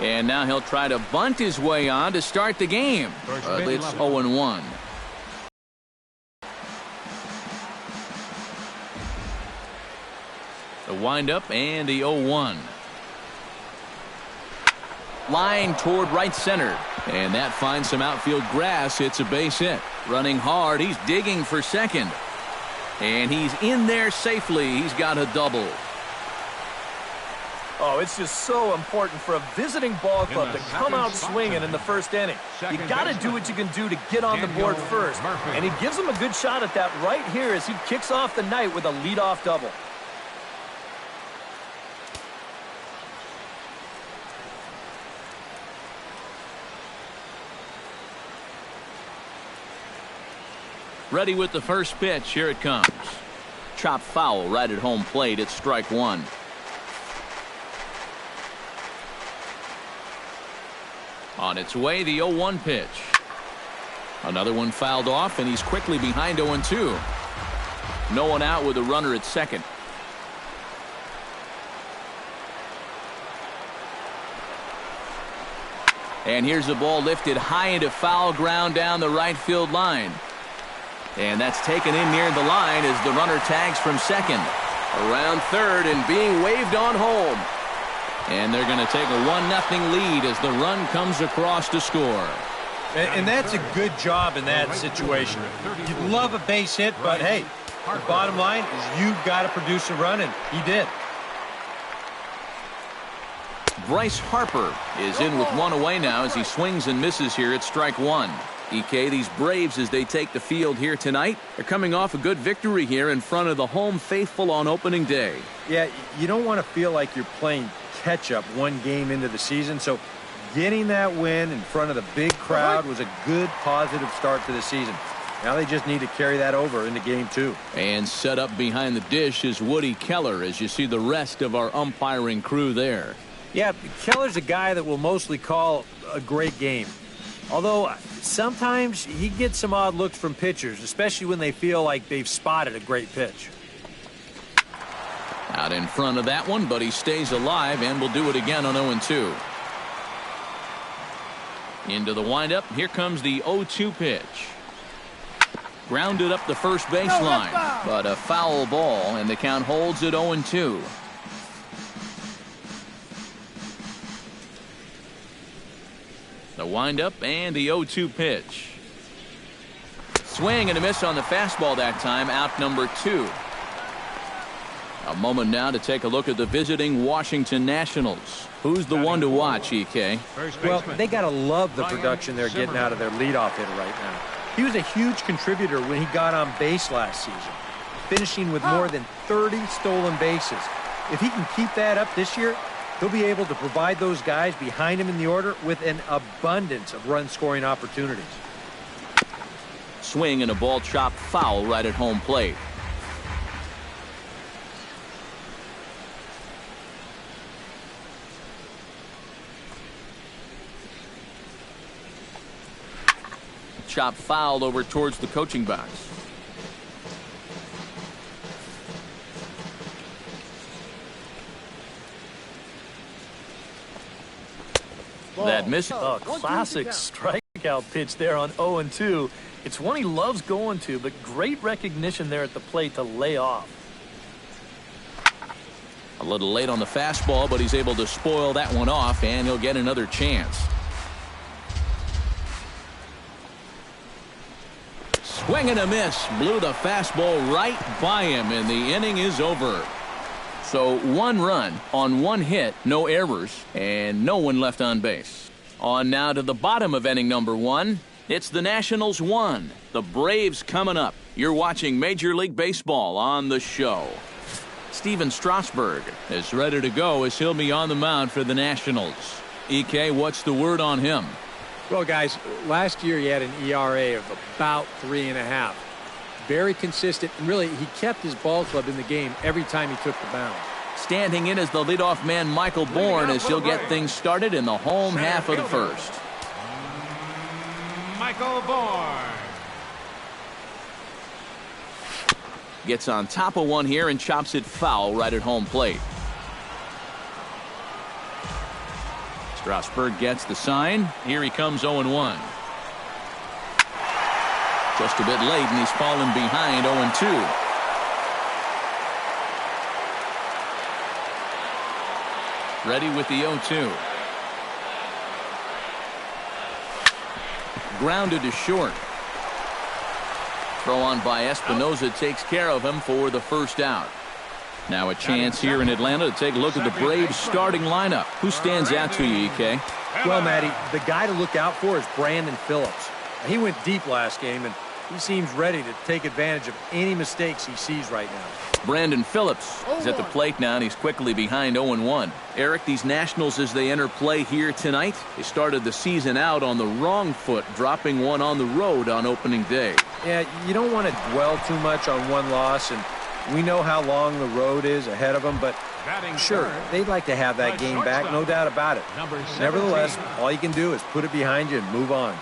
And now he'll try to bunt his way on to start the game. It's 0-1. The windup and the 0-1. Line toward right center. And that finds some outfield grass. It's a base hit. Running hard. He's digging for second. And he's in there safely. He's got a double. Oh, it's just so important for a visiting ball club to come out swinging in the first inning. You got to do what you can do to get on the board first. And he gives him a good shot at that right here as he kicks off the night with a leadoff double. Ready with the first pitch. Here it comes. Chop foul right at home plate. It's strike one. On its way, the 0-1 pitch. Another one fouled off, and he's quickly behind 0-2. No one out with a runner at second. And here's the ball lifted high into foul ground down the right field line. And that's taken in near the line as the runner tags from second. Around third and being waved on home. And they're going to take a 1-0 lead as the run comes across to score. And that's a good job in that situation. You'd love a base hit, but hey, the bottom line is you've got to produce a run, and he did. Bryce Harper is in with one away now as he swings and misses here at strike one. EK, these Braves, as they take the field here tonight, are coming off a good victory here in front of the home faithful on opening day. Yeah, you don't want to feel like you're playing catch-up one game into the season, so getting that win in front of the big crowd was a good positive start to the season. Now they just need to carry that over into game two. And set up behind the dish is Woody Keller as you see the rest of our umpiring crew there. Yeah, Keller's a guy that will mostly call a great game. Although sometimes he gets some odd looks from pitchers, especially when they feel like they've spotted a great pitch. Out in front of that one, but he stays alive and will do it again on 0-2. Into the windup. Here comes the 0-2 pitch. Grounded up the first baseline, but a foul ball, and the count holds at 0-2. The windup and the 0-2 pitch. Swing and a miss on the fastball that time, out number 2. A moment now to take a look at the visiting Washington Nationals. Who's the one to watch, EK? Well, they got to love the production they're getting out of their leadoff hitter right now. He was a huge contributor when he got on base last season, finishing with more than 30 stolen bases. If he can keep that up this year, he'll be able to provide those guys behind him in the order with an abundance of run-scoring opportunities. Swing and a ball chopped foul right at home plate. Chop fouled over towards the coaching box. That miss. Oh, classic strikeout pitch there on 0-2. It's one he loves going to, but great recognition there at the plate to lay off. A little late on the fastball, but he's able to spoil that one off, and he'll get another chance. Swing and a miss. Blew the fastball right by him, and the inning is over. So 1 run on 1 hit, no errors, and no one left on base. On now to the bottom of inning number 1. It's the Nationals 1. The Braves coming up. You're watching Major League Baseball on the show. Steven Strasburg is ready to go as he'll be on the mound for the Nationals. EK, what's the word on him? Well, guys, last year he had an ERA of about 3.5. Very consistent, and really he kept his ball club in the game every time he took the mound. Standing in as the leadoff man, Michael Bourne, as he'll get things started in the home half of the first. Michael Bourne Gets on top of one here and chops it foul right at home plate. Strasburg gets the sign. Here he comes 0-1. Just a bit late, and he's fallen behind 0-2. Ready with the 0-2. Grounded to short. Throw on by Espinosa takes care of him for the first out. Now a chance here in Atlanta to take a look at the Braves starting lineup. Who stands out to you, EK? Well, Matty, the guy to look out for is Brandon Phillips. He went deep last game, and he seems ready to take advantage of any mistakes he sees right now. Brandon Phillips is at the plate now, and he's quickly behind 0-1. Eric, these Nationals, as they enter play here tonight, they started the season out on the wrong foot, dropping one on the road on opening day. Yeah, you don't want to dwell too much on one loss, and we know how long the road is ahead of them, but sure, they'd like to have that game back, no doubt about it. Nevertheless, all you can do is put it behind you and move on.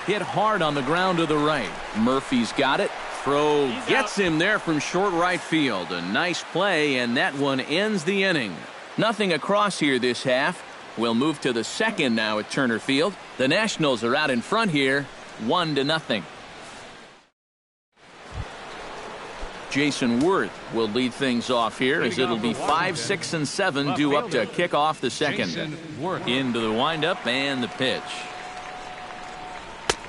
Hit hard on the ground to the right. Murphy's got it. Throw gets him there from short right field. A nice play, and that one ends the inning. Nothing across here this half. We'll move to the second now at Turner Field. The Nationals are out in front here, 1-0. Jason Worth will lead things off here as it'll be 5, 6, and 7 due up to kick off the second. Into the windup and the pitch.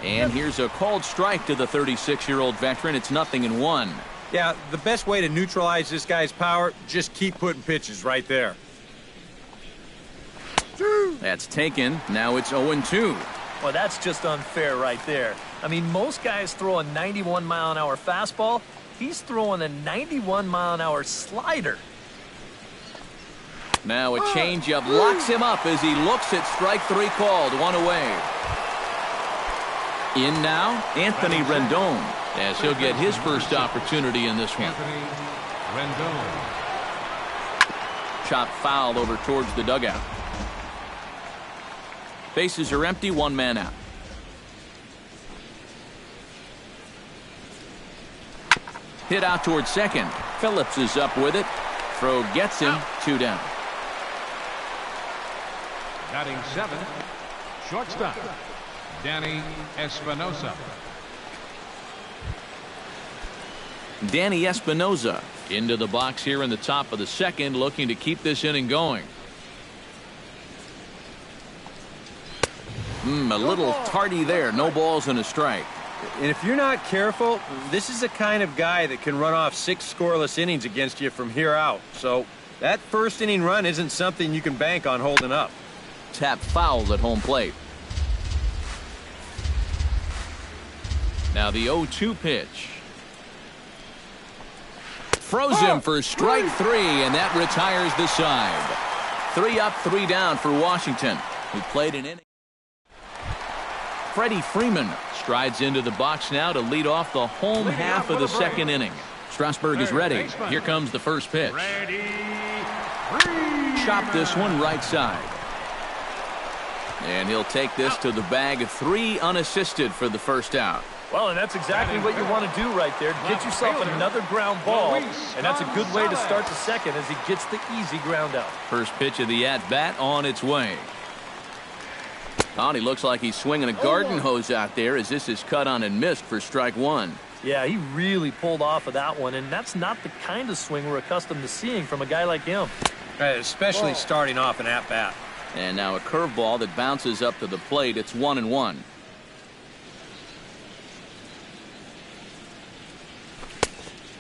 And here's a called strike to the 36-year-old veteran. It's 0-1. Yeah, the best way to neutralize this guy's power, just keep putting pitches right there. That's taken. Now it's 0-2. Well, that's just unfair right there. I mean, most guys throw a 91-mile-an-hour fastball. He's throwing a 91-mile-an-hour slider. Now a changeup locks him up as he looks at strike 3 called. One away. In now, Anthony Rendon, as he'll get his first opportunity in this one. Chop foul over towards the dugout. Bases are empty, one man out. Hit out towards second. Phillips is up with it. Throw gets him, 2 down. Batting 7, shortstop, Danny Espinosa. Danny Espinosa into the box here in the top of the second, looking to keep this inning going. A little tardy there. No balls and a strike. And if you're not careful, this is the kind of guy that can run off 6 scoreless innings against you from here out. So that first inning run isn't something you can bank on holding up. Tap fouled at home plate. Now the 0-2 pitch. Throws him for strike 3, and that retires the side. 3 up, 3 down for Washington, who played an inning. Freddie Freeman strides into the box now to lead off the home half of the second inning. Strasburg is ready. Here comes the first pitch. Chop this one right side. And he'll take this to the bag of 3 unassisted for the first out. Well, and that's exactly what you want to do right there. Get yourself another ground ball, and that's a good way to start the second as he gets the easy ground out. First pitch of the at-bat on its way. Oh, and he looks like he's swinging a garden hose out there as this is cut on and missed for strike 1. Yeah, he really pulled off of that one, and that's not the kind of swing we're accustomed to seeing from a guy like him. Especially starting off an at-bat. And now a curveball that bounces up to the plate. It's 1-1.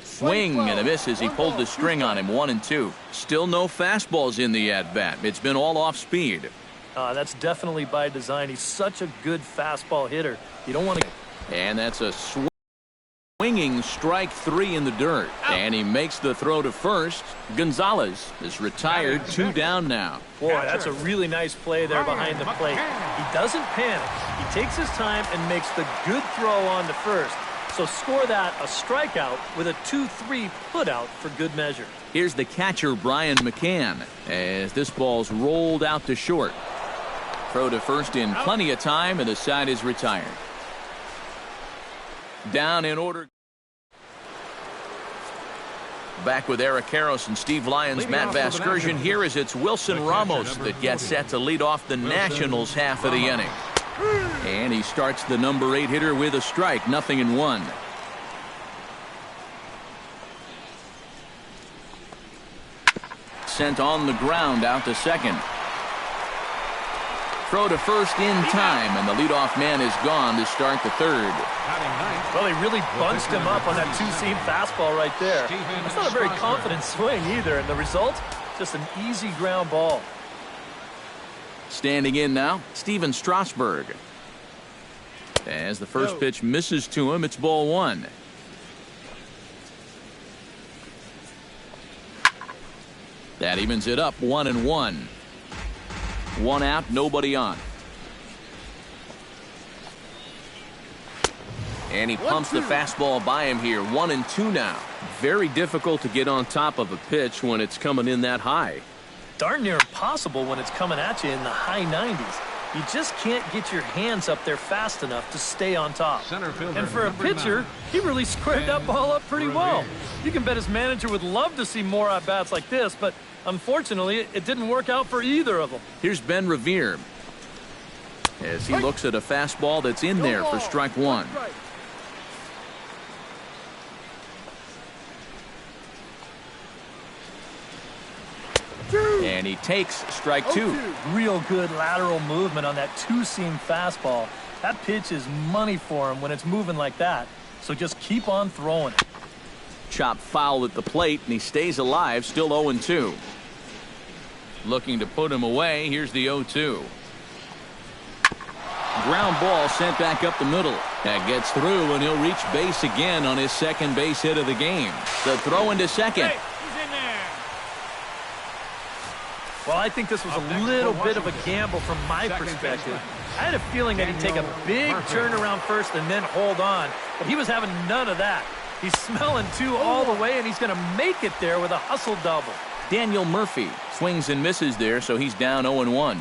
Swing and a miss as he pulled the string on him. 1-2. Still no fastballs in the at-bat. It's been all off speed. That's definitely by design. He's such a good fastball hitter. You don't want to. And that's a swinging strike 3 in the dirt. And he makes the throw to first. Gonzalez is retired. 2 down now. Boy, that's a really nice play there behind the plate. He doesn't panic. He takes his time and makes the good throw on to first. So score that a strikeout with a 2-3 putout for good measure. Here's the catcher, Brian McCann, as this ball's rolled out to short. Throw to first in plenty of time, and the side is retired. Down in order. Back with Eric Karros and Steve Lyons, Matt Vasgersian. Here is it's Wilson Ramos that gets set to lead off the Nationals half of the inning. And he starts the number 8 hitter with a strike, 0-1. Sent on the ground out to second. Throw to first in time, and the leadoff man is gone to start the third. Well, he really bunched him up on that two-seam fastball right there. That's not a very confident swing either, and the result, just an easy ground ball. Standing in now, Steven Strasburg. As the first pitch misses to him, it's ball 1. That evens it up, 1-1. 1 out, nobody on. And he pumps the fastball by him here, 1-2 now. Very difficult to get on top of a pitch when it's coming in that high. Darn near impossible when it's coming at you in the high 90s. You just can't get your hands up there fast enough to stay on top. And for a pitcher, he really squared that ball up pretty well. You can bet his manager would love to see more at-bats like this, but unfortunately, it didn't work out for either of them. Here's Ben Revere as he looks at a fastball that's in there for strike 1. And he takes strike 2. Real good lateral movement on that two-seam fastball. That pitch is money for him when it's moving like that. So just keep on throwing it. Chop foul at the plate, and he stays alive, still 0-2. Looking to put him away. Here's the 0-2. Ground ball sent back up the middle. That gets through, and he'll reach base again on his second base hit of the game. The throw into second. Well, I think this was a little bit of a gamble from my perspective. I had a feeling that he'd take a big turn around first and then hold on, but he was having none of that. He's smelling 2 all the way, and he's going to make it there with a hustle double. Daniel Murphy swings and misses there, so he's down 0-1.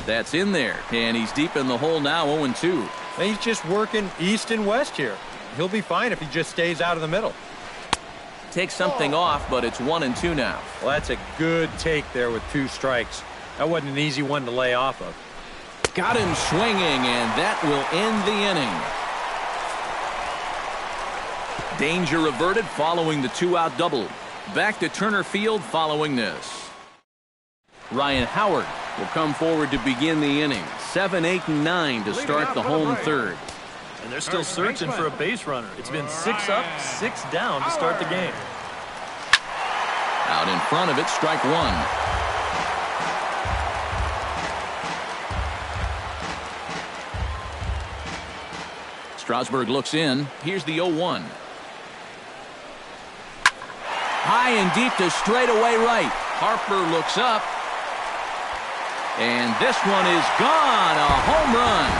That's in there, and he's deep in the hole now, 0-2. He's just working east and west here. He'll be fine if he just stays out of the middle. Takes something off, but it's 1-2 now. Well, that's a good take there with 2 strikes. That wasn't an easy one to lay off of. Got him swinging, and that will end the inning. Danger averted following the 2-out double. Back to Turner Field following this. Ryan Howard will come forward to begin the inning. 7, 8, and 9 to start the home third. And they're still searching for a base runner. It's been 6 up, 6 down to start the game. Out in front of it, strike 1. Strasburg looks in. Here's the 0-1. High and deep to straightaway right. Harper looks up. And this one is gone. A home run.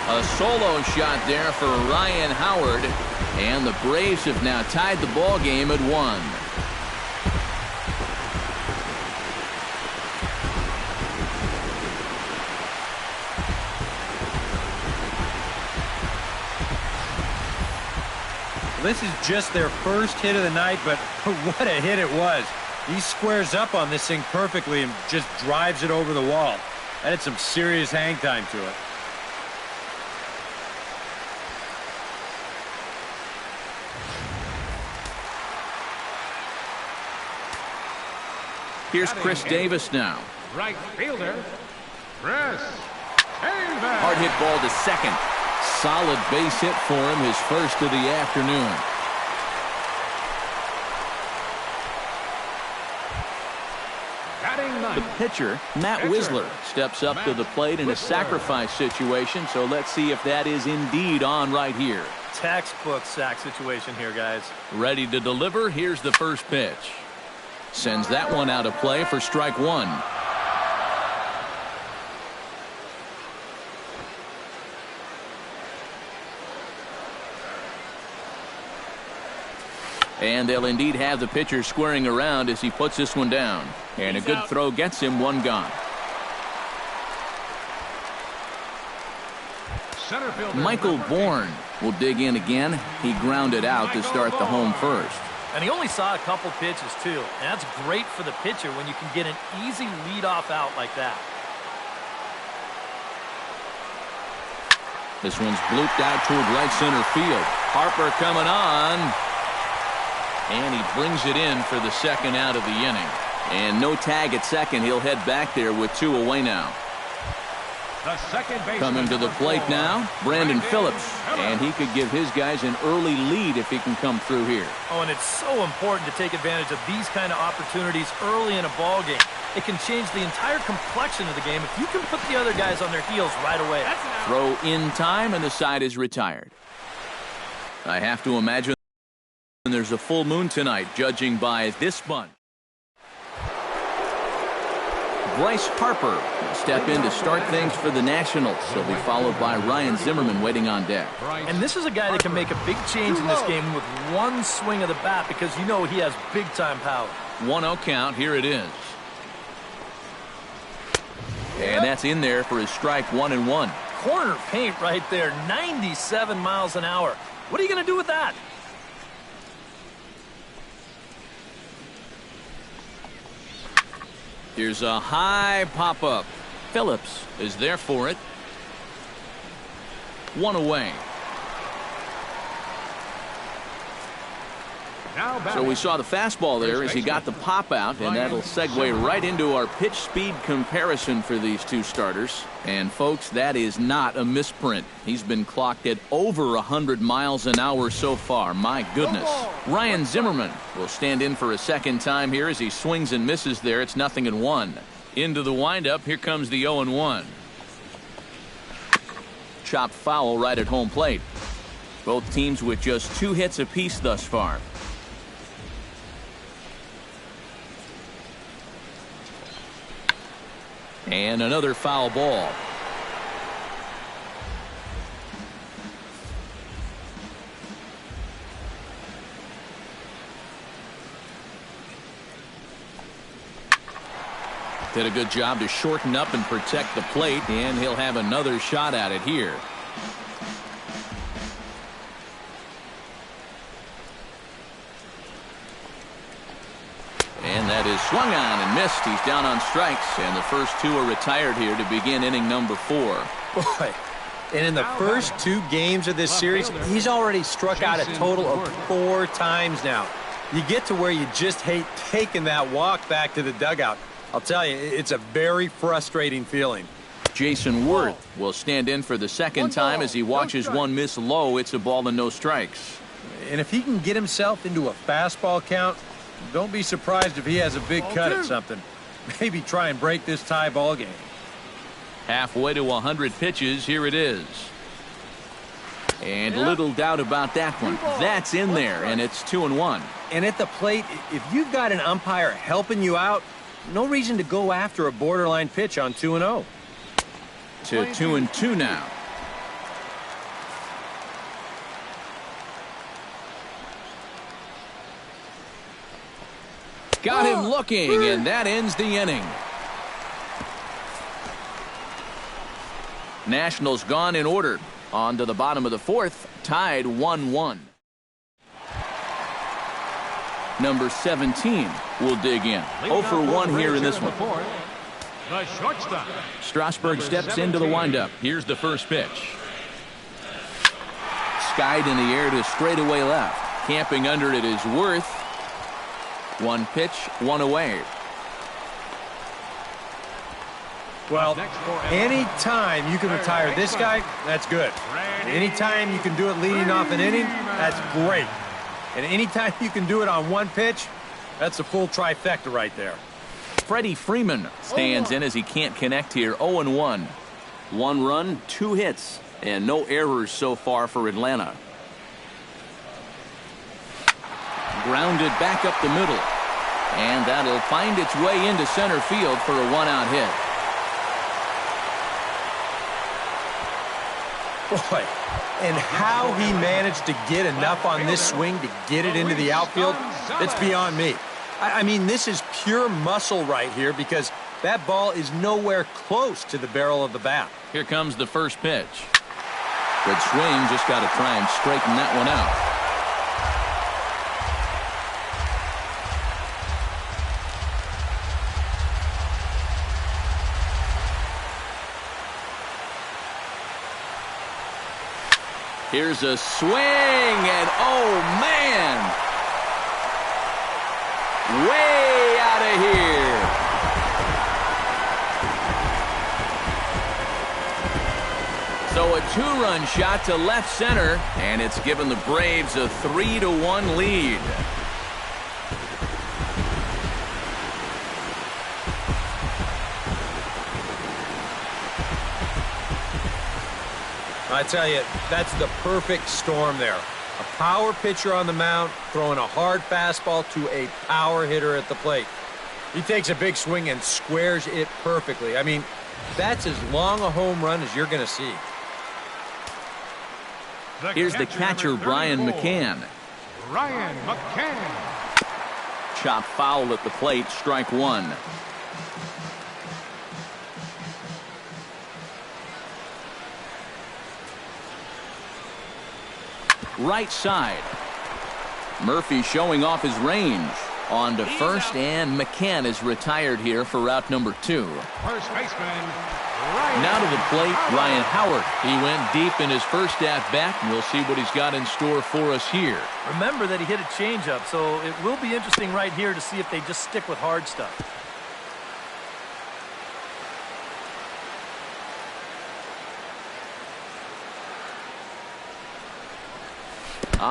A solo shot there for Ryan Howard. And the Braves have now tied the ball game at 1. This is just their first hit of the night, but what a hit it was. He squares up on this thing perfectly and just drives it over the wall. That had some serious hang time to it. Here's Chris Davis now. Right fielder, Chris Davis. Hard hit ball to second. Solid base hit for him, his first of the afternoon. The pitcher, Matt Wisler, steps up to the plate in a sacrifice situation, so let's see if that is indeed on right here. Textbook sack situation here, guys. Ready to deliver. Here's the first pitch. Sends that one out of play for strike 1. And they'll indeed have the pitcher squaring around as he puts this one down. And a good throw gets him 1 gone. center fielder. Michael Bourne will dig in again. He grounded out to start the home first. And he only saw a couple pitches, too. And that's great for the pitcher when you can get an easy leadoff out like that. This one's blooped out toward right center field. Harper coming on. And he brings it in for the second out of the inning. And no tag at second. He'll head back there with 2 away now. The second baseman Coming to the plate now, Brandon Phillips. And he could give his guys an early lead if he can come through here. Oh, and it's so important to take advantage of these kind of opportunities early in a ball game. It can change the entire complexion of the game if you can put the other guys on their heels right away. Throw in time, and the side is retired. I have to imagine there's a full moon tonight, judging by this bunt. Bryce Harper will step in to start things for the Nationals. He'll be followed by Ryan Zimmerman waiting on deck. And this is a guy that can make a big change in this game with one swing of the bat because you know he has big-time power. 1-0 count. Here it is. And that's in there for his strike 1-1. Corner paint right there, 97 miles an hour. What are you going to do with that? Here's a high pop-up. Phillips is there for it. 1 away. So we saw the fastball there as he got the pop out, and that'll segue right into our pitch speed comparison for these two starters. And folks, that is not a misprint. He's been clocked at over 100 miles an hour so far. My goodness. Ryan Zimmerman will stand in for a second time here as he swings and misses there. It's 0-1. Into the windup. Here comes the 0-1. Chopped foul right at home plate. Both teams with just 2 hits apiece thus far. And another foul ball. Did a good job to shorten up and protect the plate, and he'll have another shot at it here. And that is swung on and missed. He's down on strikes, and the first 2 are retired here to begin inning number 4. Boy, and in the first 2 games of this series, he's already struck out a total of 4 times now. You get to where you just hate taking that walk back to the dugout. I'll tell you, it's a very frustrating feeling. Jason Worth will stand in for the second time as he watches one miss low. It's a ball and no strikes. And if he can get himself into a fastball count, don't be surprised if he has a big cut at something. Maybe try and break this tie ball game. Halfway to 100 pitches. Here it is. And little doubt about that one. That's in there, and it's 2-1. And at the plate, if you've got an umpire helping you out, no reason to go after a borderline pitch on 2-0. To 2-2 now. Got him looking, and that ends the inning. Nationals gone in order. On to the bottom of the 4th, tied 1-1. Number 17 will dig in. 0 for 1 here in this one. The shortstop. Strasburg steps into the windup. Here's the first pitch. Skied in the air to straightaway left. Camping under it is Worth. 1 pitch, 1 away. Well, any time you can retire this guy, that's good. Any time you can do it leading off an inning, that's great. And anytime you can do it on 1 pitch, that's a full trifecta right there. Freddie Freeman stands in as he can't connect here. 0-1. 1 run, 2 hits, and no errors so far for Atlanta. Grounded back up the middle. And that'll find its way into center field for a 1-out hit. Boy, and how he managed to get enough on this swing to get it into the outfield, it's beyond me. I mean, this is pure muscle right here because that ball is nowhere close to the barrel of the bat. Here comes the first pitch. Good swing, just got to try and straighten that one out. Here's a swing, and oh, man! Way out of here. So a 2-run shot to left center, and it's given the Braves a 3-1 lead. I tell you, that's the perfect storm there. A power pitcher on the mound throwing a hard fastball to a power hitter at the plate. He takes a big swing and squares it perfectly. I mean, that's as long a home run as you're going to see. Here's the catcher, Ryan McCann. Ryan McCann. Chop foul at the plate, strike one. Right side. Murphy showing off his range. On to first, and McCann is retired here for route number 2. First baseman, Ryan. Now to the plate, Ryan Howard. He went deep in his first at-bat, and we'll see what he's got in store for us here. Remember that he hit a changeup, so it will be interesting right here to see if they just stick with hard stuff.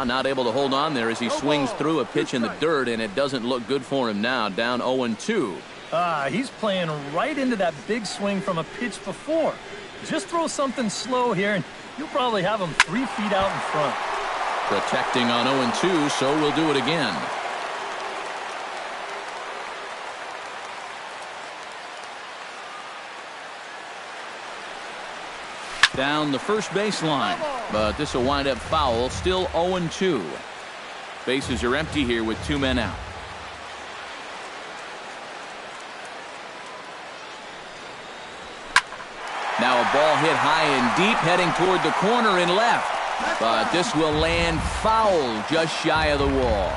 Not able to hold on there as he swings through a pitch in the dirt, and it doesn't look good for him now. Down 0-2. He's playing right into that big swing from a pitch before. Just throw something slow here, and you'll probably have him 3 feet out in front. Protecting on 0-2, so we'll do it again. Down the first baseline, but this will wind up foul. Still 0-2. Bases are empty here with 2 men out. Now a ball hit high and deep, heading toward the corner and left, but this will land foul just shy of the wall.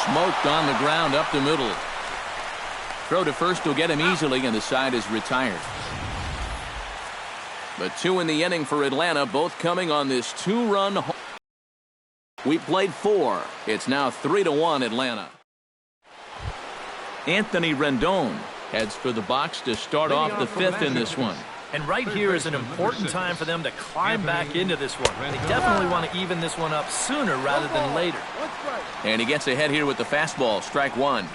Smoked on the ground up the middle. Throw to first will get him easily, and the side is retired. But 2 in the inning for Atlanta, both coming on this 2-run. We played 4. It's now 3-1 Atlanta. Anthony Rendon heads for the box to start off the 5th in this one. And right here is an important time for them to climb back into this one. They definitely want to even this one up sooner rather than later. And he gets ahead here with the fastball, strike one.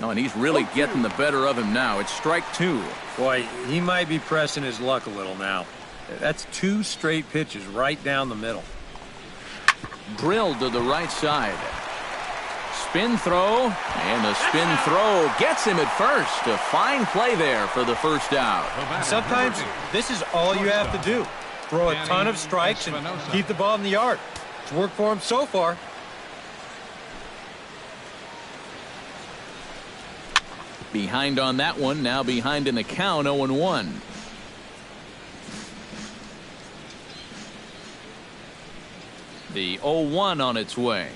Oh, and he's really getting the better of him now. It's strike 2. Boy, he might be pressing his luck a little now. That's 2 straight pitches right down the middle. Drilled to the right side. Spin throw, and the spin throw gets him at first. A fine play there for the first out. Sometimes this is all you have to do. Throw a ton of strikes and keep the ball in the yard. It's worked for him so far. Behind on that one, now behind in the count, 0-1. The 0-1 on its way.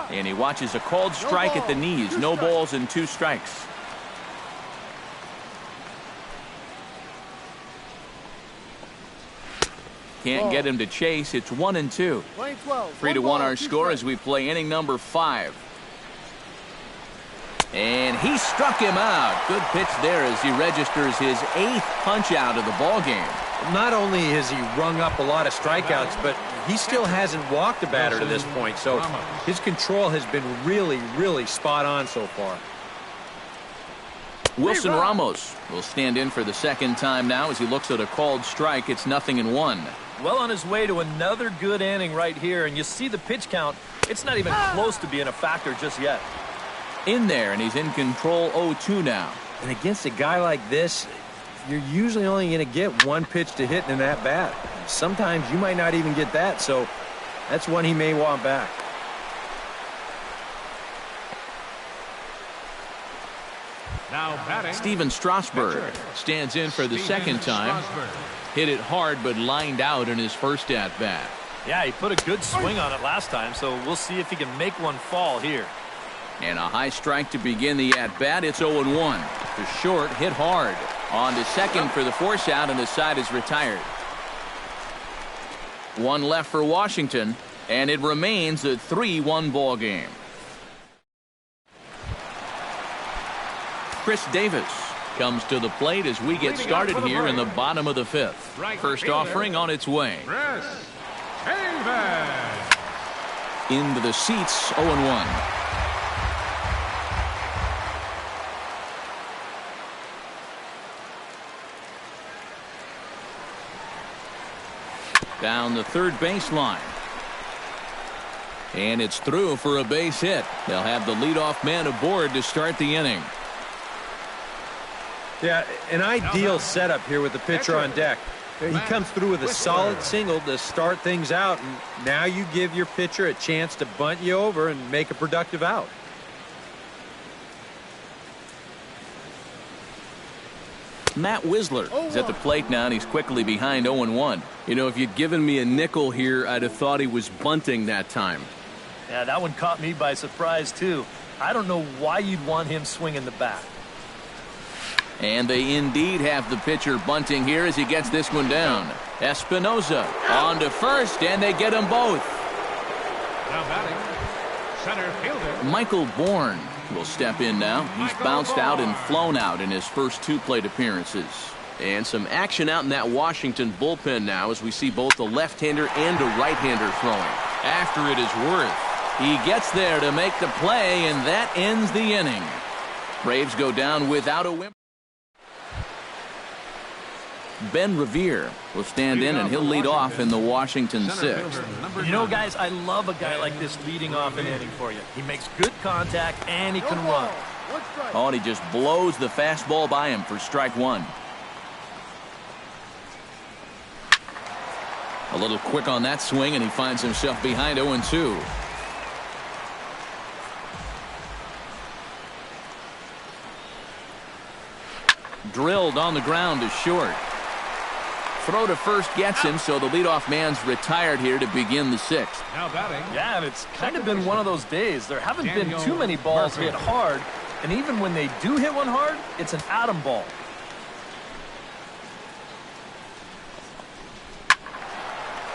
And he watches a called strike at the knees. No balls and 2 strikes. Can't get him to chase. It's 1-2. 3-1 our score as we play inning number 5. And he struck him out. Good pitch there as he registers his 8th punch out of the ball game. Not only has he rung up a lot of strikeouts, but he still hasn't walked a batter to this point. So his control has been really, really spot on so far. Wilson Ramos will stand in for the second time now as he looks at a called strike. It's 0-1. Well on his way to another good inning right here, and you see the pitch count. It's not even close to being a factor just yet. In there, and he's in control 0-2 now. And against a guy like this, you're usually only going to get 1 pitch to hit in that bat. Sometimes you might not even get that, so That's one he may want back. Now batting. Steven Strasburg stands in for the second time. Hit it hard, but lined out in his first at-bat. Yeah, he put a good swing on it last time, so we'll see if he can make one fall here. And a high strike to begin the at-bat. It's 0-1. The short hit hard. On to second for the force out, and the side is retired. One left for Washington, and it remains a 3-1 ball game. Chris Davis comes to the plate as we get started here in the bottom of the fifth. First offering on its way. Chris Davis. Into the seats, 0-1. Down the third baseline. And it's through for a base hit. They'll have the leadoff man aboard to start the inning. Yeah, an ideal setup here with the pitcher on deck. He comes through with a solid single to start things out, and now you give your pitcher a chance to bunt you over and make a productive out. Matt Wisler is at the plate now, and he's quickly behind 0-1. You know, if you'd given me a nickel here, I'd have thought he was bunting that time. Yeah, that one caught me by surprise, too. I don't know why you'd want him swinging the bat. And they indeed have the pitcher bunting here as he gets this one down. Espinosa on to first, and they get them both. Now batting. Center fielder. Michael Bourne will step in now. He's bounced out and flown out in his first two plate appearances. And some action out in that Washington bullpen now as we see both the left-hander and a right-hander throwing. After it is Worth. He gets there to make the play, and that ends the inning. Braves go down without a whimper. Ben Revere will stand in, and he'll lead off in the Washington sixth. You know, guys, I love a guy like this leading off an inning for you. He makes good contact, and he can run. Oh, and he just blows the fastball by him for strike one. A little quick on that swing, and he finds himself behind 0-2. Drilled on the ground to short. Throw to first gets him, so the leadoff man's retired here to begin the sixth. Now batting. Yeah, and it's kind of been one of those days. There haven't been too many balls hit hard, and even when they do hit one hard, it's an atom ball.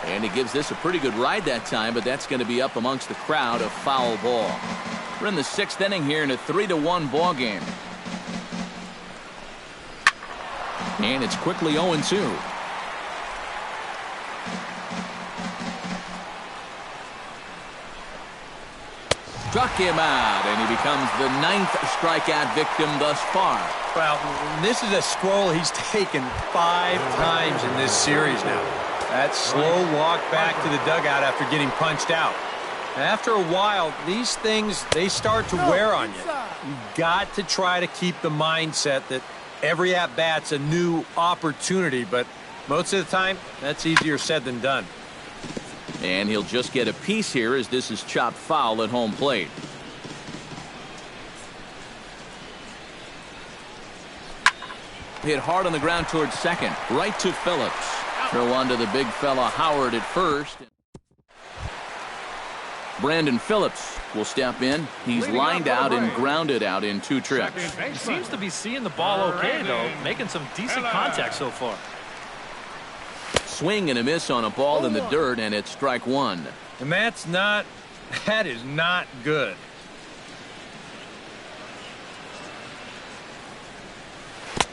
And he gives this a pretty good ride that time, but that's going to be up amongst the crowd, a foul ball. We're in the sixth inning here in a 3-1 ball game. And it's quickly 0-2. Struck him out, and he becomes the 9th strikeout victim thus far. Well, this is a scroll he's taken 5 times in this series now. That slow walk back to the dugout after getting punched out. After a while, these things, they start to wear on you. You've got to try to keep the mindset that every at-bat's a new opportunity, but most of the time, that's easier said than done. And he'll just get a piece here as this is chopped foul at home plate. Hit hard on the ground towards second. Right to Phillips. Throw on to the big fella Howard at first. Brandon Phillips will step in. He's lined out and grounded out in 2 trips. He seems to be seeing the ball okay, though, making some decent contact so far. Swing and a miss on a ball in the dirt, and it's strike one. And that is not good.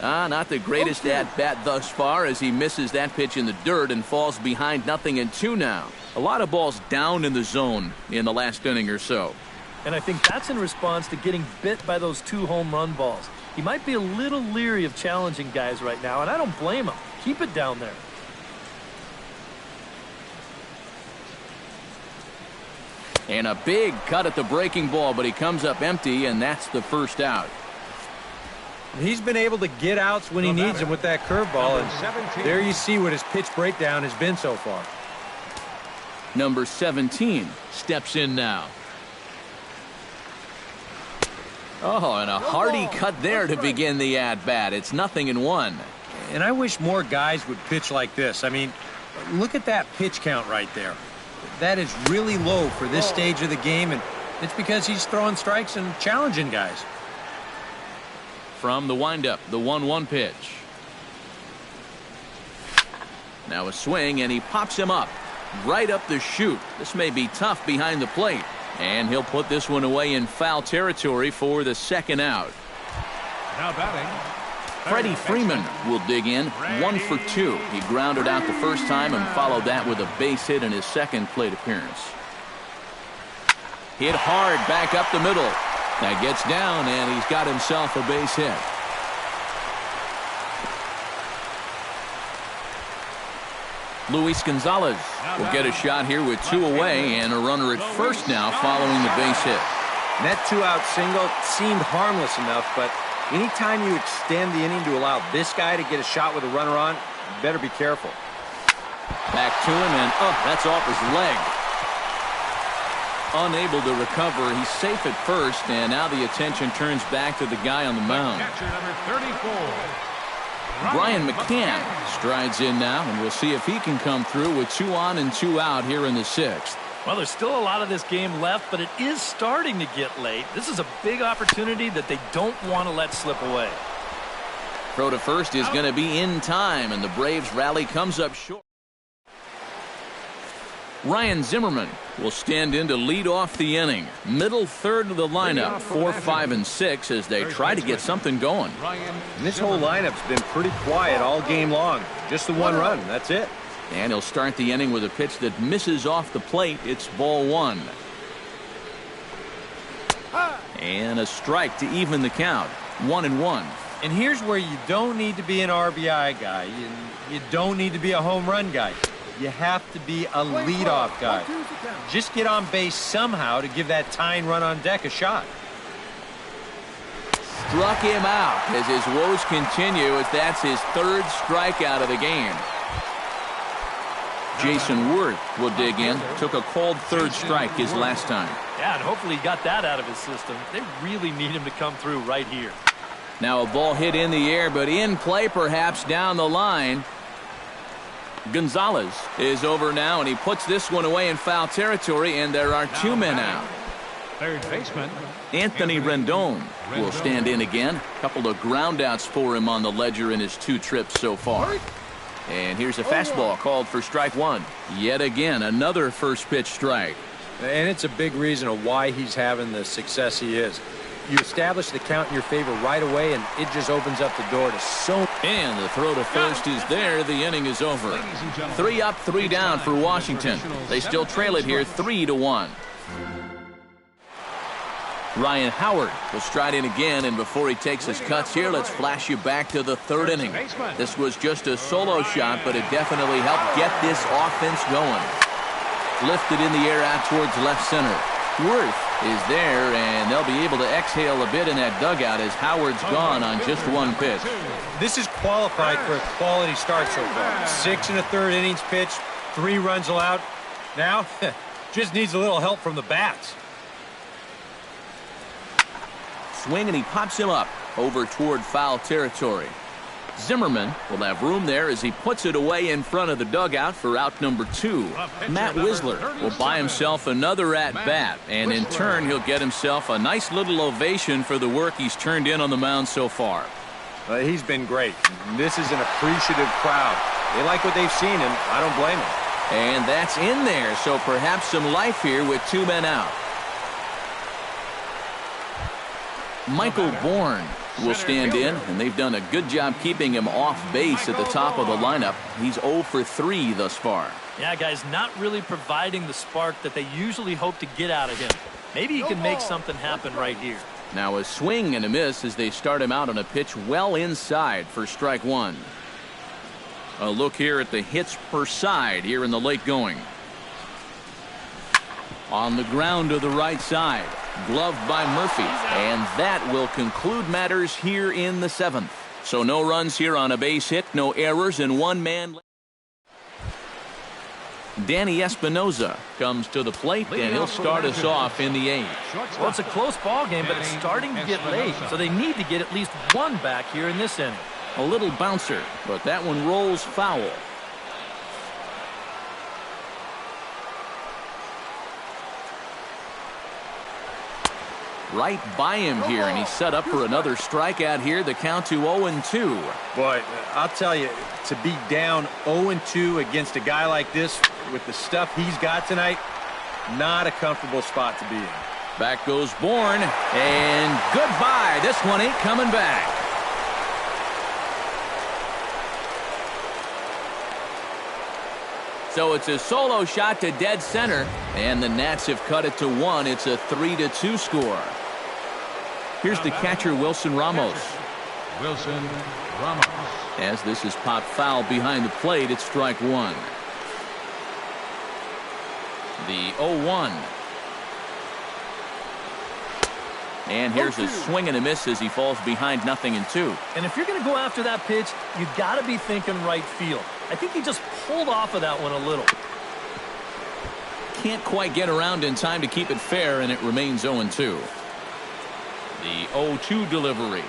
Not the greatest at-bat thus far as he misses that pitch in the dirt and falls behind 0-2 now. A lot of balls down in the zone in the last inning or so. And I think that's in response to getting bit by those 2 home run balls. He might be a little leery of challenging guys right now, and I don't blame him. Keep it down there. And a big cut at the breaking ball, but he comes up empty, and that's the first out. He's been able to get outs when he needs them with that curveball, and there you see what his pitch breakdown has been so far. Number 17 steps in now. Oh, and a hearty cut there to begin the at-bat. It's 0-1. And I wish more guys would pitch like this. I mean, look at that pitch count right there. That is really low for this stage of the game, and it's because he's throwing strikes and challenging guys. From the windup, the 1-1 pitch. Now a swing, and he pops him up. Right up the chute. This may be tough behind the plate. And he'll put this one away in foul territory for the second out. Now batting, Freddie Freeman will dig in, 1 for 2. He grounded out the first time and followed that with a base hit in his second plate appearance. Hit hard back up the middle. That gets down, and he's got himself a base hit. Luis Gonzalez will get a shot here with 2 away and a runner at first now following the base hit. And that 2-out single seemed harmless enough, but anytime you extend the inning to allow this guy to get a shot with a runner on, you better be careful. Back to him, and that's off his leg. Unable to recover. He's safe at first, and now the attention turns back to the guy on the mound. catcher number 34. Brian McCann strides in now, and we'll see if he can come through with 2 on and 2 out here in the 6th. Well, there's still a lot of this game left, but it is starting to get late. This is a big opportunity that they don't want to let slip away. Throw to first is going to be in time, and the Braves rally comes up short. Ryan Zimmerman will stand in to lead off the inning. Middle third of the lineup, 4, 5, and 6 as they try to get something going. And this whole lineup's been pretty quiet all game long. Just the 1 run, that's it. And he'll start the inning with a pitch that misses off the plate. It's ball 1. And a strike to even the count. 1-1. And here's where you don't need to be an RBI guy. You don't need to be a home run guy. You have to be a leadoff guy. Just get on base somehow to give that tying run on deck a shot. Struck him out as his woes continue, as that's his 3rd strikeout of the game. Jason Worth will dig in. Took a called 3rd strike his last time. Yeah, and hopefully he got that out of his system. They really need him to come through right here. Now a ball hit in the air, but in play perhaps down the line. Gonzalez is over now, and he puts this one away in foul territory, and there are 2 men out. Third baseman Anthony Rendon will stand in again. A couple of groundouts for him on the ledger in his 2 trips so far. And here's a fastball called for strike 1. Yet again, another first pitch strike. And it's a big reason of why he's having the success he is. You establish the count in your favor right away, and it just opens up the door to so. And the throw to first is there. The inning is over. 3 up, 3 down for Washington. They still trail it here 3-1. Ryan Howard will stride in again, and before he takes his cuts here, let's flash you back to the 3rd inning. This was just a solo shot, but it definitely helped get this offense going. Lifted in the air out towards left center. Worth is there, and they'll be able to exhale a bit in that dugout as Howard's gone on just 1 pitch. This is qualified for a quality start so far. 6 1/3 innings pitched, 3 runs allowed. Now, just needs a little help from the bats. Swing, and he pops him up over toward foul territory. Zimmerman will have room there as he puts it away in front of the dugout for out number 2. Matt Wisler will buy himself another at-bat, and in turn he'll get himself a nice little ovation for the work he's turned in on the mound so far. He's been great. This is an appreciative crowd. They like what they've seen, and I don't blame them. And that's in there, so perhaps some life here with 2 men out. Michael Bourne will stand in, and they've done a good job keeping him off base at the top of the lineup. He's 0 for 3 thus far. Yeah, guys, not really providing the spark that they usually hope to get out of him. Maybe he can make something happen right here. Now a swing and a miss as they start him out on a pitch well inside for strike 1. A look here at the hits per side here in the late going. On the ground to the right side. Gloved by Murphy, and that will conclude matters here in the 7th. So no runs here on a base hit, no errors, and 1 man. Danny Espinoza comes to the plate, and he'll start us off in the 8th. Well, it's a close ball game, but it's starting to get late, so they need to get at least one back here in this inning. A little bouncer, but that one rolls foul. Right by him here, and he's set up for another strikeout here. The count to 0-2. Boy, I'll tell you, to be down 0-2 against a guy like this with the stuff he's got tonight, not a comfortable spot to be in. Back goes Bourne, and goodbye. This one ain't coming back. So it's a solo shot to dead center, and the Nats have cut it to 1. It's a 3-2 score. Here's the catcher, Wilson Ramos. Wilson Ramos. As this is popped foul behind the plate, it's strike 1. The 0-1. And here's a swing and a miss as he falls behind 0-2. And if you're going to go after that pitch, you got to be thinking right field. I think he just pulled off of that one a little. Can't quite get around in time to keep it fair, and it remains 0-2. The 0-2 delivery.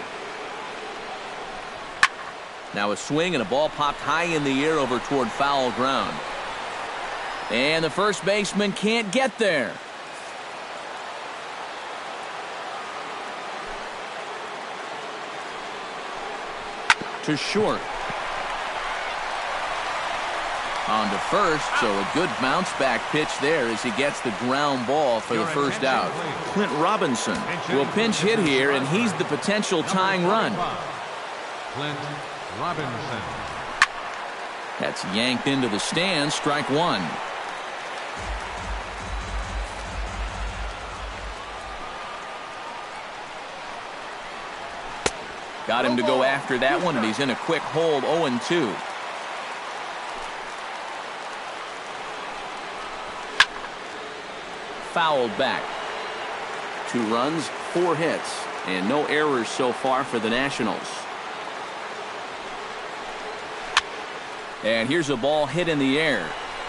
Now a swing and a ball popped high in the air over toward foul ground. And the first baseman can't get there. To short. On to first, so a good bounce back pitch there as he gets the ground ball for the first out. Clint Robinson will pinch hit here, and he's the potential tying run. Clint Robinson. That's yanked into the stands, strike 1. Got him to go after that one, and he's in a quick hold, 0-2. Fouled back. 2 runs, 4 hits, and no errors so far for the Nationals. And here's a ball hit in the air.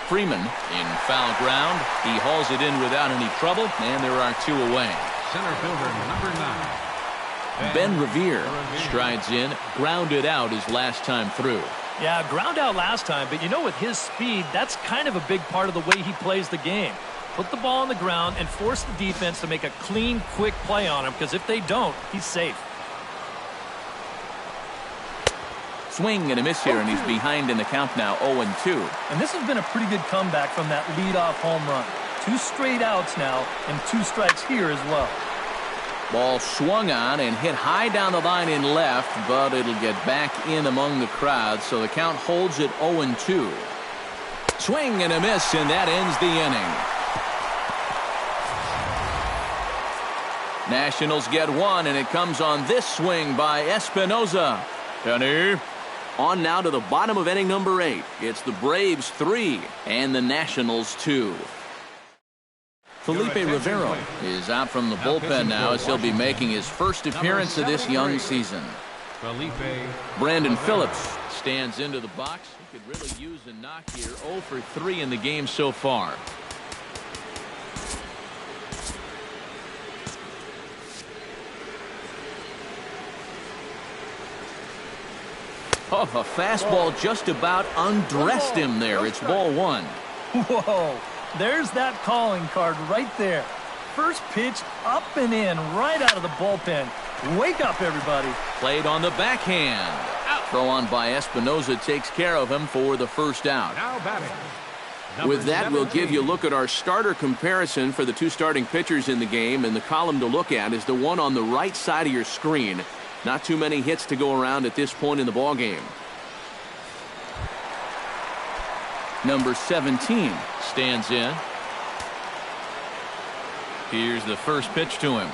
Freeman in foul ground. He hauls it in without any trouble, and there are 2 away. Center fielder number 9. Ben Revere strides in, grounded out his last time through. Yeah, ground out last time, but you know, with his speed, that's kind of a big part of the way he plays the game. Put the ball on the ground and force the defense to make a clean, quick play on him, because if they don't, he's safe. Swing and a miss here, and he's behind in the count now, 0-2. And this has been a pretty good comeback from that leadoff home run. 2 straight outs now, and 2 strikes here as well. Ball swung on and hit high down the line in left, but it'll get back in among the crowd, so the count holds at 0-2. Swing and a miss, and that ends the inning. Nationals get 1, and it comes on this swing by Espinoza. Penny. On now to the bottom of inning number 8. It's the Braves 3 and the Nationals 2. Felipe Rivero is out from the bullpen now as he'll be making his first appearance of this young season. Brandon Phillips stands into the box. He could really use a knock here. 0 for 3 in the game so far. Oh, a fastball just about undressed him there. It's ball 1. Whoa, there's that calling card right there. First pitch up and in right out of the bullpen. Wake up, everybody. Played on the backhand. Throw on by Espinoza takes care of him for the first out. Now batting. With that, we'll give you a look at our starter comparison for the 2 starting pitchers in the game, and the column to look at is the one on the right side of your screen. Not too many hits to go around at this point in the ballgame. Number 17 stands in. Here's the first pitch to him.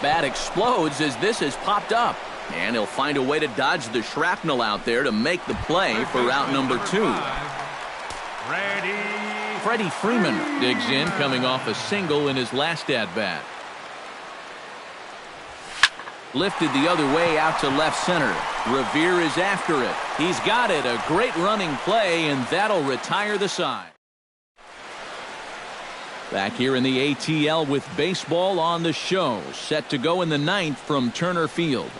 Bat explodes as this has popped up. And he'll find a way to dodge the shrapnel out there to make the play for route number 2. Freddie Freeman digs in, coming off a single in his last at-bat. Lifted the other way out to left center. Revere is after it. He's got it. A great running play, and that'll retire the side. Back here in the ATL with baseball on the show. Set to go in the ninth from Turner Field.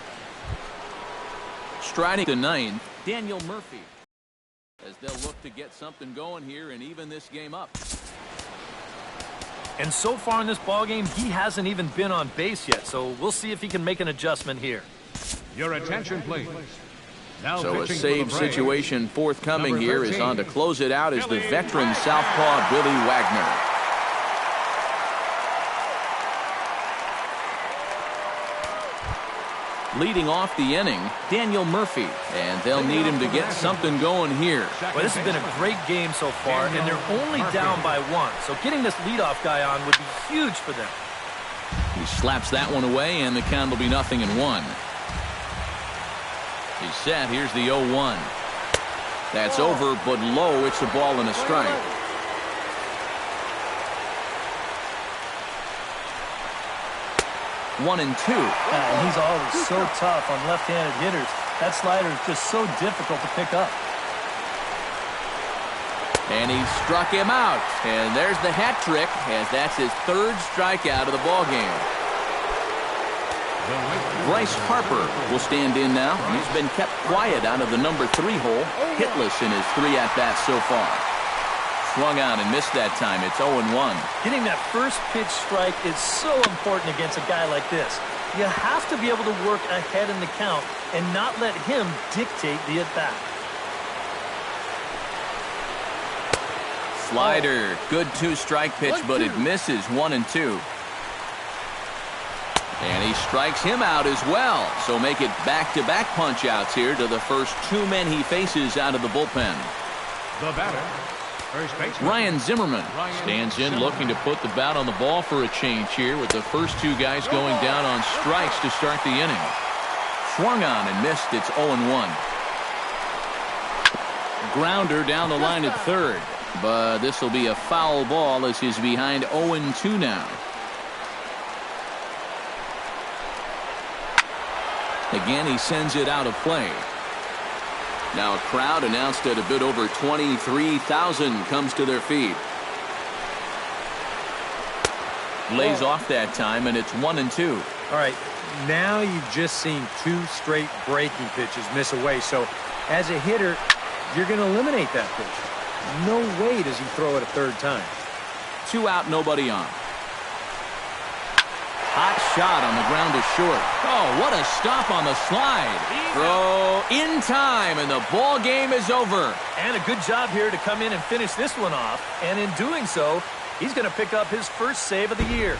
Striding the ninth, Daniel Murphy. As they'll look to get something going here and even this game up. And so far in this ballgame, he hasn't even been on base yet, so we'll see if he can make an adjustment here. Your attention, please. Now So a pitching for save the Braves, situation forthcoming number here is 13, on to close it out is the Billy veteran Wagner. southpaw Billy Wagner. Leading off the inning, Daniel Murphy, and they'll need him to get something going here. Well, this has been a great game so far, and they're only down by one, so getting this leadoff guy on would be huge for them. He slaps that one away, and the count will be 0-1. He's set. Here's the 0-1. That's over, but low. It's a ball and a strike. One and two. And he's always so tough on left-handed hitters. That slider is just so difficult to pick up. And he struck him out. And there's the hat trick, as that's his third strikeout of the ballgame. Bryce Harper will stand in now. He's been kept quiet out of the number 3 hole. Hitless in his 3 at-bats so far. Swung out and missed that time. It's 0-1. Getting that first pitch strike is so important against a guy like this. You have to be able to work ahead in the count and not let him dictate the at-bat. Slider. Good 2-strike pitch, but it misses 1 and 2. And he strikes him out as well. So make it back-to-back punch-outs here to the first 2 men he faces out of the bullpen. The batter, first baseman Ryan Zimmerman stands in looking to put the bat on the ball for a change here with the first 2 guys going down on strikes to start the inning. Swung on and missed. It's 0-1. Grounder down the line at third. But this will be a foul ball as he's behind 0-2 now. Again, he sends it out of play. Now a crowd announced at a bit over 23,000 comes to their feet. Lays off that time, and it's 1-2. All right, now you've just seen 2 straight breaking pitches miss away. So as a hitter, you're going to eliminate that pitch. No way does he throw it a third time. 2 out, nobody on. Hot shot on the ground is short. Oh, what a stop on the slide. Throw in time, and the ball game is over. And a good job here to come in and finish this one off. And in doing so, he's going to pick up his first save of the year.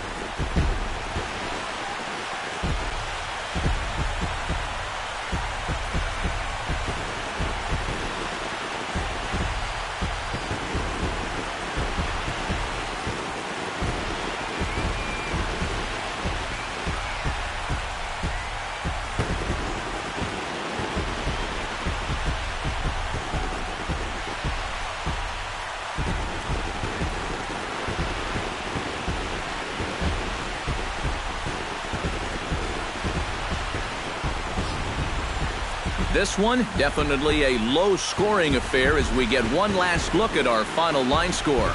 This one, definitely a low-scoring affair as we get one last look at our final line score.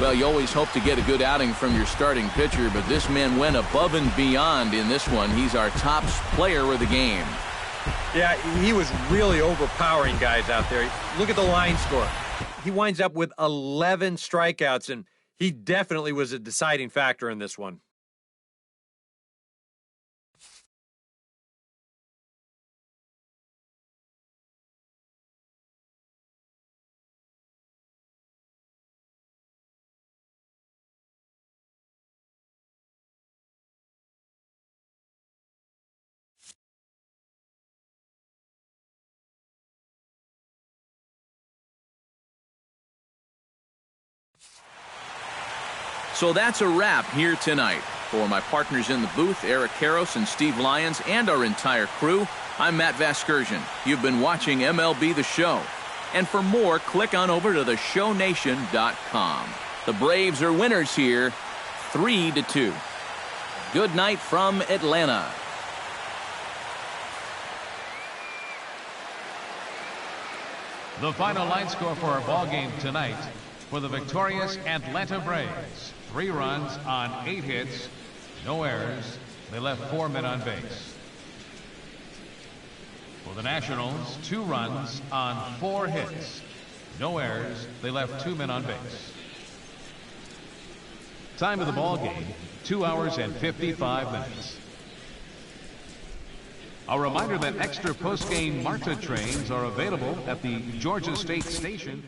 Well, you always hope to get a good outing from your starting pitcher, but this man went above and beyond in this one. He's our top player of the game. Yeah, he was really overpowering guys out there. Look at the line score. He winds up with 11 strikeouts, and he definitely was a deciding factor in this one. So that's a wrap here tonight. For my partners in the booth, Eric Karros and Steve Lyons, and our entire crew, I'm Matt Vasgersian. You've been watching MLB The Show. And for more, click on over to theshownation.com. The Braves are winners here, 3-2. Good night from Atlanta. The final line score for our ball game tonight for the victorious Atlanta Braves. 3 runs on 8 hits, no errors. They left 4 men on base. For the Nationals, 2 runs on 4 hits, no errors. They left 2 men on base. Time of the ball game, 2 hours and 55 minutes. A reminder that extra post-game MARTA trains are available at the Georgia State Station.